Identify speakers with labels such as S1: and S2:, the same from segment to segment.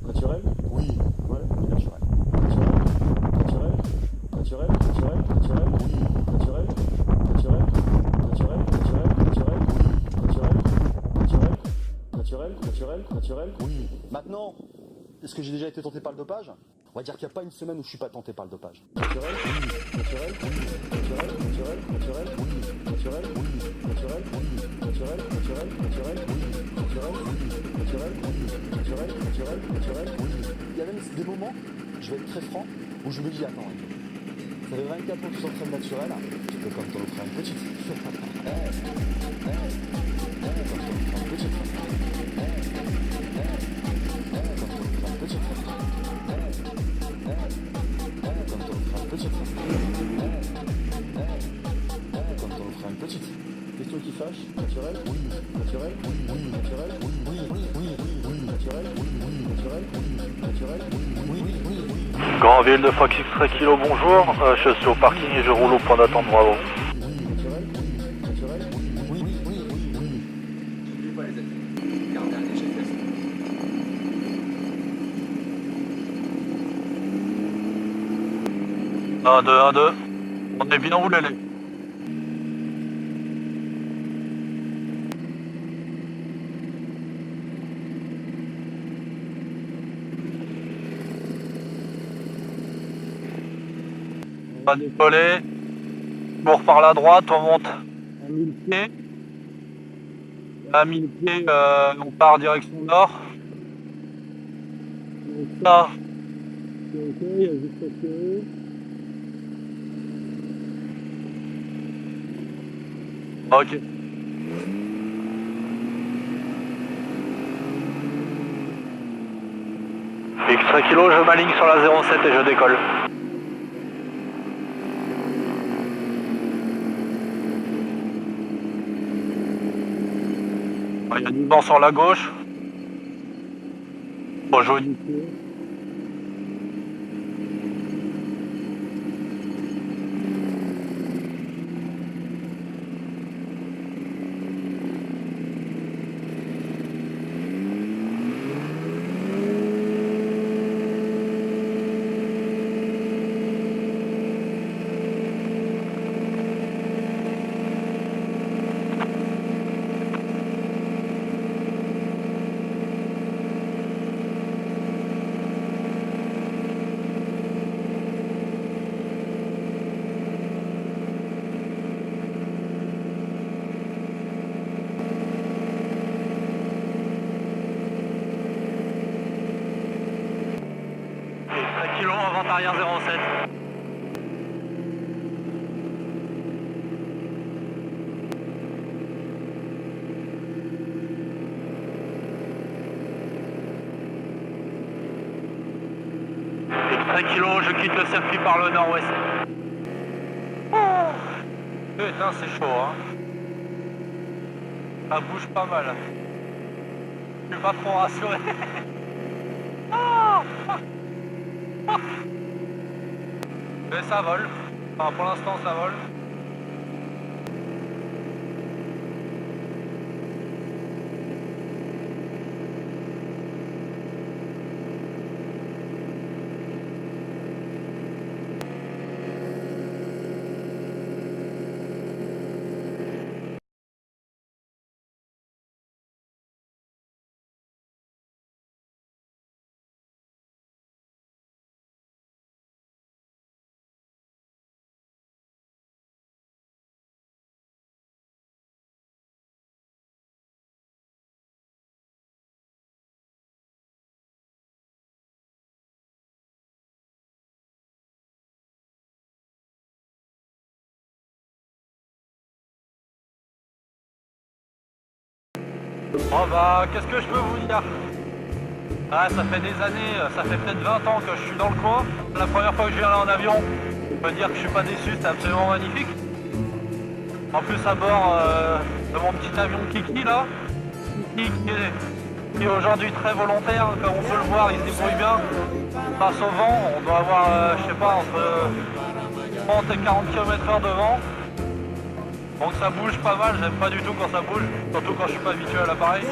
S1: Naturel?
S2: Oui.
S1: Ouais.
S2: Naturel.
S1: Naturel? Naturel? Naturel? Naturel? Naturel?
S2: Oui.
S1: Naturel? Naturel? Naturel? Naturel? Naturel? Naturel? Naturel? Naturel? Naturel? Naturel?
S2: Oui. Maintenant, est-ce que j'ai déjà été tenté par le dopage? On va dire qu'il n'y a pas une semaine où je suis pas tenté par le dopage.
S1: Naturel? Naturel? Naturel? Naturel? Naturel? Naturel? Naturel? Naturel? Naturel? Naturel? Naturel? Naturel? Naturel? Naturel? Naturel?
S2: Il y a même des moments, je vais être très franc, où je me dis attends, ça fait 24 ans que tu t'entraînes naturel, tu peux comme t'en offrir une petite.
S1: Question qui fâche? Naturel? Oui. Naturel? Oui. Oui. Naturel? Oui. Oui. Oui. Oui. Oui. Naturel? Oui. Oui. Naturel? Oui. Naturel? Oui. Oui. Oui. Oui.
S3: Grandville de Fox X-Ray Kilo, bonjour. Je suis au parking et je roule au point d'attente, bravo.
S1: Naturel? Naturel?
S2: Oui, oui, oui, oui, oui.
S4: N'oubliez pas les amis. Gardez un léger test.
S3: 1, 2, 1, 2. On est bien roulé, les. On va décoller. On repart par la droite, on monte à 1000 pieds. À 1000 pieds, on part direction nord. Donc là, c'est ok, il y a juste accéléré. Ok. X-Ray Kilo, je m'aligne sur la 07 et je décolle. Il y a du vent sur la gauche. Bon, jouer du pied. Kilo avant arrière 07. X-Ray Kilo, je quitte le circuit par le nord-ouest. Oh, putain, c'est chaud, hein. Ça bouge pas mal. Je suis pas trop rassuré. Ah, ah. Mais ça vole. Enfin, pour l'instant, ça vole. Oh bah, qu'est-ce que je peux vous dire? Ah, ça fait des années, ça fait peut-être 20 ans que je suis dans le coin. La première fois que je viens là en avion, je peux dire que je suis pas déçu, c'est absolument magnifique. En plus à bord de mon petit avion Kiki là, Kiki qui est aujourd'hui très volontaire, comme on peut le voir, il se débrouille bien. Face au vent, on doit avoir, je sais pas, entre 30 et 40 km/h de vent. Donc ça bouge pas mal, j'aime pas du tout quand ça bouge, surtout quand je suis pas habitué à l'appareil.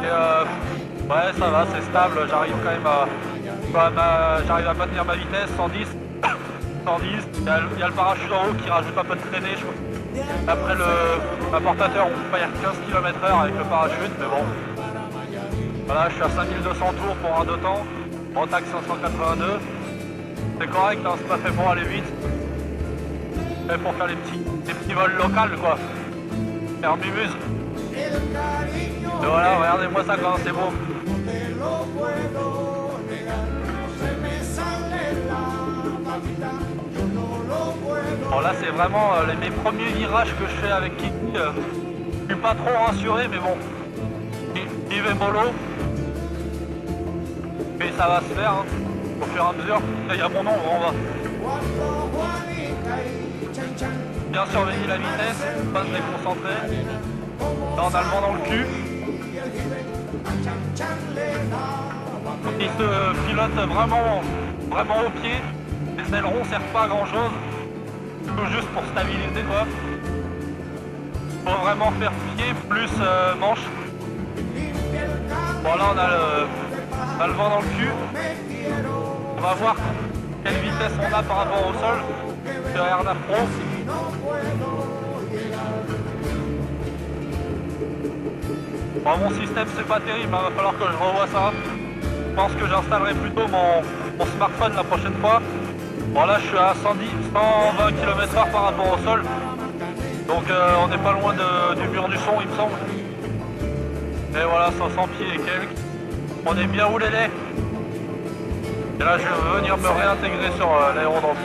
S3: Et Ouais, ça va, c'est stable, j'arrive quand même j'arrive à maintenir ma vitesse, 110. 110, il y a le parachute en haut qui rajoute un peu de traînée, je crois. Après l'apportateur, on peut faire 15 km/h avec le parachute, mais bon. Voilà, je suis à 5200 tours pour un 2 temps, Rotax 582. C'est correct, hein, c'est pas fait pour aller vite. C'est fait pour faire les petits vols locaux, quoi. Faire mumuse. Et voilà, regardez-moi ça quand c'est beau. Bon là c'est vraiment mes premiers virages que je fais avec Kiki. Je suis pas trop rassuré mais bon. Il va mollo. Mais ça va se faire hein, au fur et à mesure. Là il y a mon ombre en bas. Bien surveiller la vitesse, pas se déconcentrer. Là on a le vent dans le cul. Il se pilote vraiment au pied. Les ailerons servent pas à grand chose. Juste pour stabiliser quoi. Faut vraiment faire pied plus manche. Bon là on a le vent dans le cul. On va voir quelle vitesse on a par rapport au sol. Sur Air9 Pro. Bon, mon système c'est pas terrible, il va falloir que je revoie ça. Je pense que j'installerai plutôt mon smartphone la prochaine fois. Bon là je suis à 120 km/h par rapport au sol. Donc on n'est pas loin du mur du son il me semble. Et voilà 500 pieds et quelques. On est bien où les laits. Et là je vais venir me réintégrer sur l'aérodrome.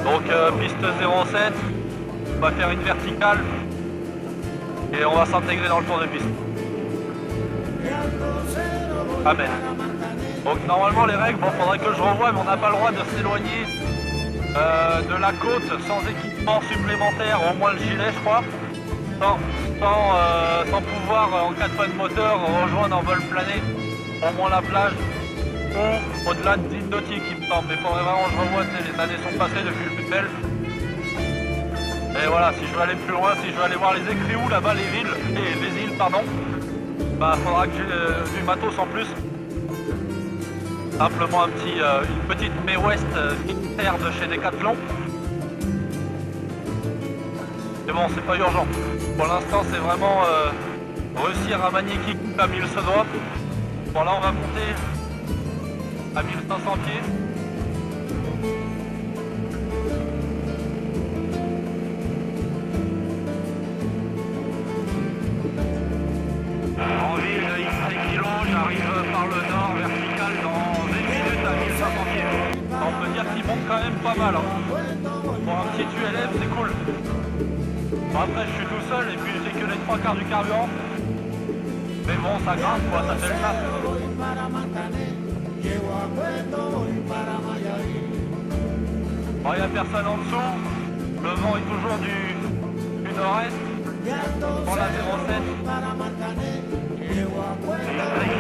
S3: Donc piste 07. On va faire une verticale. Et on va s'intégrer dans le tour de piste. Amen. Donc normalement les règles, bon faudrait que je revoie mais on n'a pas le droit de s'éloigner de la côte sans équipement supplémentaire, au moins le gilet je crois, sans pouvoir en cas de panne moteur rejoindre en vol plané au moins la plage ou au-delà de 10 nautiques il me semble, mais faudrait vraiment que je revoie, les années sont passées depuis le Putel. Et voilà, si je veux aller plus loin, si je veux aller voir les écrits où là-bas, les îles, pardon, bah faudra que j'ai du matos en plus. Simplement une petite Mae West militaire de chez Decathlon. Mais bon, c'est pas urgent. Pour l'instant, c'est vraiment réussir à manier Kiki comme il se doit. Bon, là, on va monter à 1500 pieds. En ville, X kg, j'arrive par le nord, vertical, dans 20 minutes à 1500 pieds. On peut dire qu'il monte quand même pas mal. Hein. Pour un petit ULM, c'est cool. Bon, après, je suis tout seul et puis j'ai que les 3/4 du carburant. Mais bon, ça grimpe quoi, ça fait le taf. Bon, il n'y a personne en dessous. Le vent est toujours du nord-est. Pour la 07. 5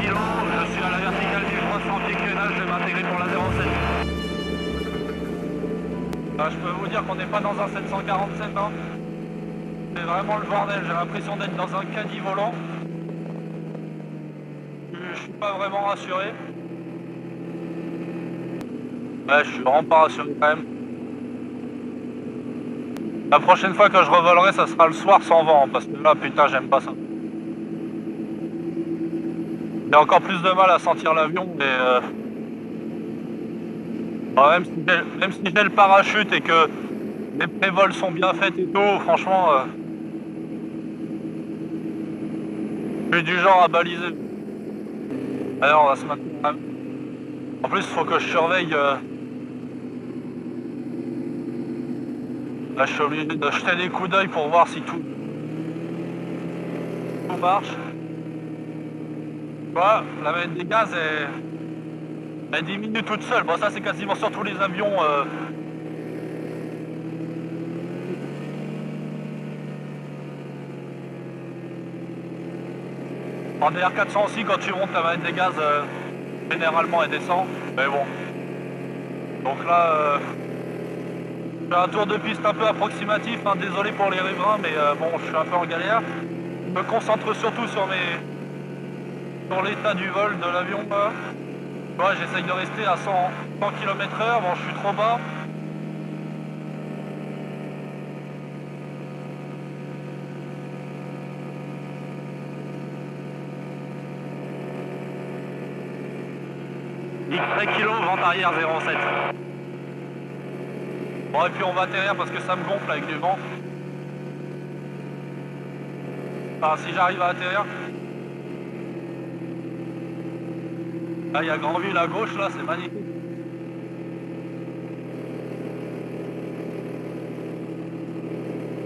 S3: kg, je suis à la verticale du 300 pieds crénage, je vais m'intégrer pour la 07. Je peux vous dire qu'on n'est pas dans un 747 hein. C'est vraiment le bordel, j'ai l'impression d'être dans un caddie volant. Je suis pas vraiment rassuré. Ouais, je suis vraiment pas rassuré quand même. La prochaine fois que je revolerai, ça sera le soir sans vent, parce que là, putain, j'aime pas ça. J'ai encore plus de mal à sentir l'avion, mais même si j'ai le parachute et que les prévols sont bien faits et tout, franchement, je suis du genre à baliser. Alors, on va se maintenir. En plus, il faut que je surveille. Là, je suis obligé de jeter des coups d'œil pour voir si tout marche. Voilà, la manette des gaz elle diminue toute seule. Bon, ça c'est quasiment sur tous les avions. En DR400 aussi, quand tu montes la manette des gaz, généralement elle descend. Mais bon. Donc là, je fais un tour de piste un peu approximatif. Hein, désolé pour les riverains, mais bon, je suis un peu en galère. Je me concentre surtout sur sur l'état du vol de l'avion. Ouais, j'essaye de rester à 100 km/h. Bon, je suis trop bas. X-ray kilo, vente arrière 07. Bon, et puis on va atterrir parce que ça me gonfle avec du vent. Enfin, si j'arrive à atterrir. Là, il y a Grandville à gauche, là, c'est magnifique.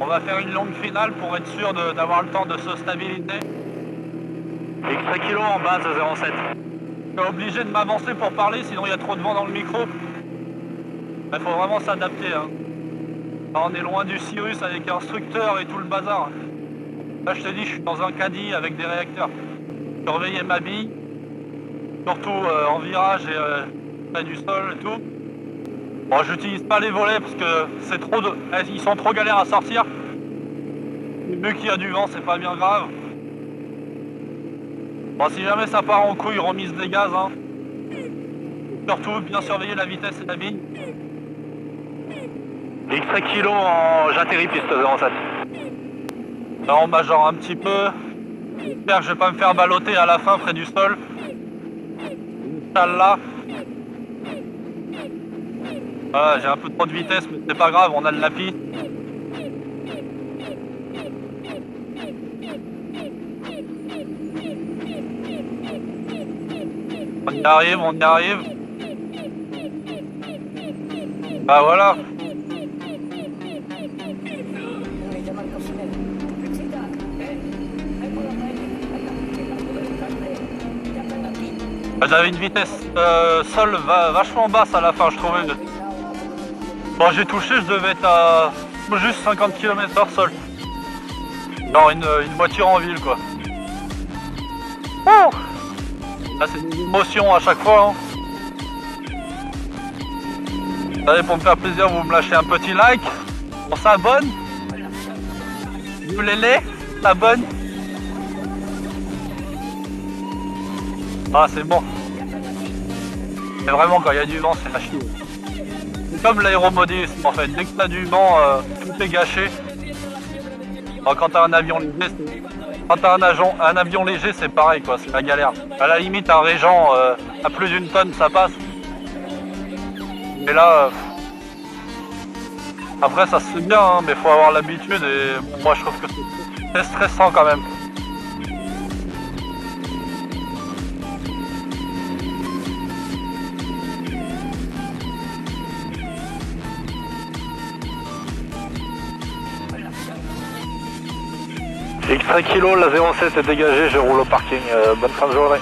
S3: On va faire une longue finale pour être sûr d'avoir le temps de se stabiliser. X-ray kilo en base 07. Je suis obligé de m'avancer pour parler, sinon il y a trop de vent dans le micro. Il faut vraiment s'adapter. Hein. Là, on est loin du Cirrus avec instructeur et tout le bazar. Là, je te dis, je suis dans un caddie avec des réacteurs. Surveiller ma bille, surtout en virage et près du sol et tout. Bon, j'utilise pas les volets parce que c'est trop de... ils sont trop galères à sortir. Vu qu'il y a du vent, c'est pas bien grave. Bon, si jamais ça part en couille, remise des gaz. Hein. Surtout, bien surveiller la vitesse et la bille. X-ray kilo en... J'atterris piste 07. Là, on majore un petit peu. J'espère que je vais pas me faire balloter à la fin près du sol. Là. Voilà, j'ai un peu trop de vitesse, mais c'est pas grave, on a de la piste. On y arrive, on y arrive. Bah voilà. J'avais une vitesse sol vachement basse à la fin, je trouvais. Bon, j'ai touché, je devais être à juste 50 km/h sol. Genre une voiture en ville, quoi. Oh, là, c'est une émotion à chaque fois. Hein. Allez, pour me faire plaisir, vous me lâchez un petit like. On s'abonne. Vous les s'abonne. Ah, c'est bon. Mais vraiment, quand il y a du vent, c'est la chier. C'est comme l'aéromodélisme en fait. Dès que t'as du vent, tout est gâché. Bon, quand t'as un avion léger, un avion léger, c'est pareil, quoi. C'est la galère. À la limite, un Régent à plus d'une tonne, ça passe. Et là, après, ça se fait bien, hein, mais faut avoir l'habitude. Et moi, je trouve que c'est stressant quand même. X-ray kilo, la 07 est dégagée, je roule au parking. Bonne fin de journée.